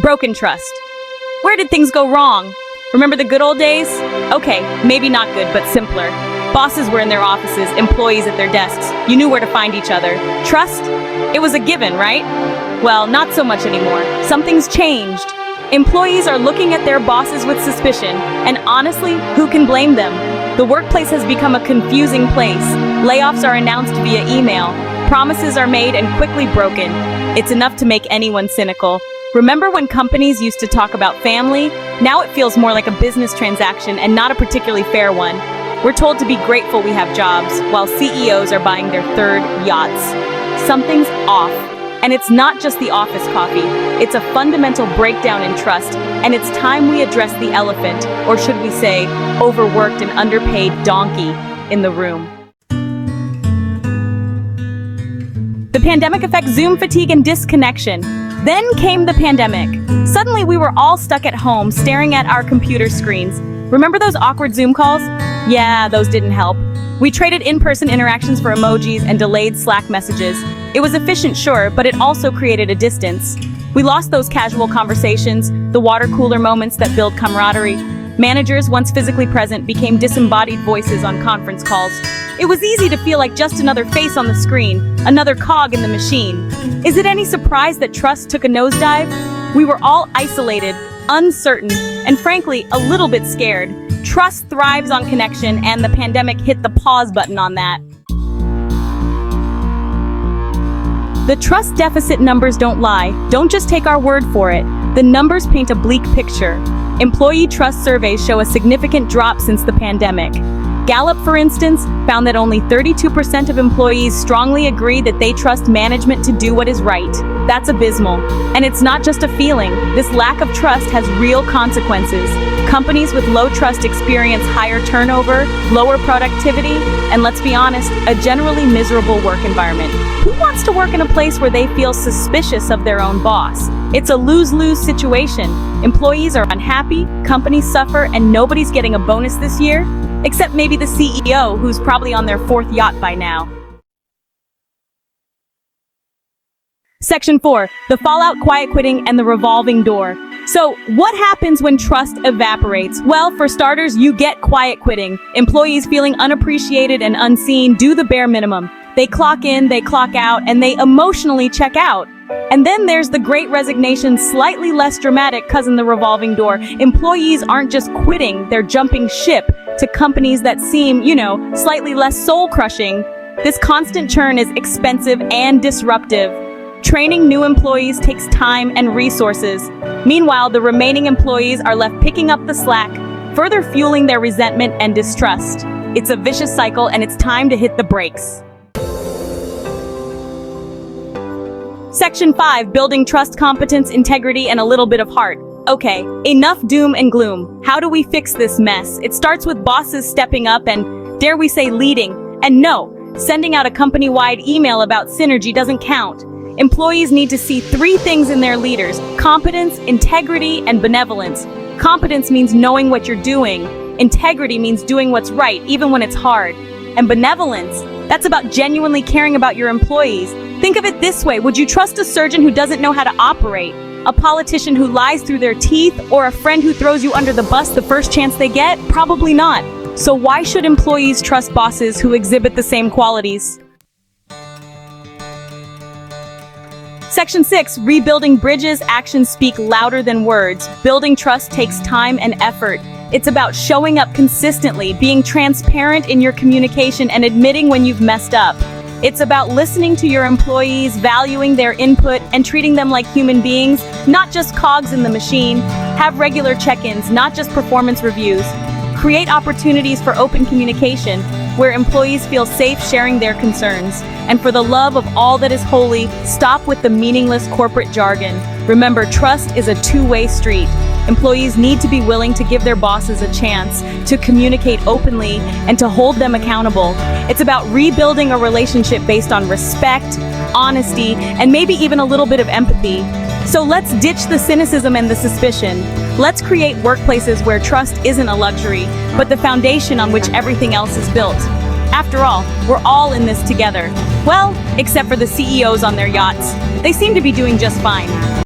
Broken trust. Where did things go wrong? Remember the good old days? Okay, maybe not good, but simpler. Bosses were in their offices, employees at their desks. You knew where to find each other. Trust? It was a given, right? Well, not so much anymore. Something's changed. Employees are looking at their bosses with suspicion, and honestly, who can blame them? The workplace has become a confusing place. Layoffs are announced via email. Promises are made and quickly broken. It's enough to make anyone cynical. Remember when companies used to talk about family? Now it feels more like a business transaction and not a particularly fair one. We're told to be grateful we have jobs, while CEOs are buying their third yachts. Something's off. And it's not just the office coffee. It's a fundamental breakdown in trust, and it's time we address the elephant, or should we say, overworked and underpaid donkey in the room. The pandemic affects Zoom fatigue and disconnection. Then came the pandemic. Suddenly we were all stuck at home staring at our computer screens. Remember those awkward Zoom calls? Yeah, those didn't help. We traded in-person interactions for emojis and delayed Slack messages. It was efficient, sure, but it also created a distance. We lost those casual conversations, the water cooler moments that build camaraderie. Managers, once physically present, became disembodied voices on conference calls. It was easy to feel like just another face on the screen, another cog in the machine. Is it any surprise that trust took a nosedive? We were all isolated, uncertain, and frankly, a little bit scared. Trust thrives on connection, and the pandemic hit the pause button on that. The trust deficit numbers don't lie. Don't just take our word for it. The numbers paint a bleak picture. Employee trust surveys show a significant drop since the pandemic. Gallup, for instance, found that only 32% of employees strongly agree that they trust management to do what is right. That's abysmal. And it's not just a feeling. This lack of trust has real consequences. Companies with low trust experience higher turnover, lower productivity, and let's be honest, a generally miserable work environment. Who wants to work in a place where they feel suspicious of their own boss? It's a lose-lose situation. Employees are unhappy, companies suffer, and nobody's getting a bonus this year. Except maybe the CEO, who's probably on their fourth yacht by now. Section 4, the fallout, quiet quitting, and the revolving door. So, what happens when trust evaporates? Well, for starters, you get quiet quitting. Employees feeling unappreciated and unseen do the bare minimum. They clock in, they clock out, and they emotionally check out. And then there's the great resignation, slightly less dramatic cousin, the revolving door. Employees aren't just quitting, they're jumping ship to companies that seem, slightly less soul-crushing. This constant churn is expensive and disruptive. Training new employees takes time and resources. Meanwhile, the remaining employees are left picking up the slack, further fueling their resentment and distrust. It's a vicious cycle, and it's time to hit the brakes. Section 5, building trust, competence, integrity, and a little bit of heart. Okay, enough doom and gloom. How do we fix this mess? It starts with bosses stepping up and, dare we say, leading. And no, sending out a company-wide email about synergy doesn't count. Employees need to see 3 things in their leaders: competence, integrity, and benevolence. Competence means knowing what you're doing. Integrity means doing what's right, even when it's hard. And benevolence, that's about genuinely caring about your employees. Think of it this way: would you trust a surgeon who doesn't know how to operate? A politician who lies through their teeth? Or a friend who throws you under the bus the first chance they get? Probably not. So why should employees trust bosses who exhibit the same qualities? Section 6, rebuilding bridges. Actions speak louder than words. Building trust takes time and effort. It's about showing up consistently, being transparent in your communication, and admitting when you've messed up. It's about listening to your employees, valuing their input, and treating them like human beings, not just cogs in the machine. Have regular check-ins, not just performance reviews. Create opportunities for open communication, where employees feel safe sharing their concerns. And for the love of all that is holy, stop with the meaningless corporate jargon. Remember, trust is a two-way street. Employees need to be willing to give their bosses a chance to communicate openly and to hold them accountable. It's about rebuilding a relationship based on respect, honesty, and maybe even a little bit of empathy. So let's ditch the cynicism and the suspicion. Let's create workplaces where trust isn't a luxury, but the foundation on which everything else is built. After all, we're all in this together. Well, except for the CEOs on their yachts. They seem to be doing just fine.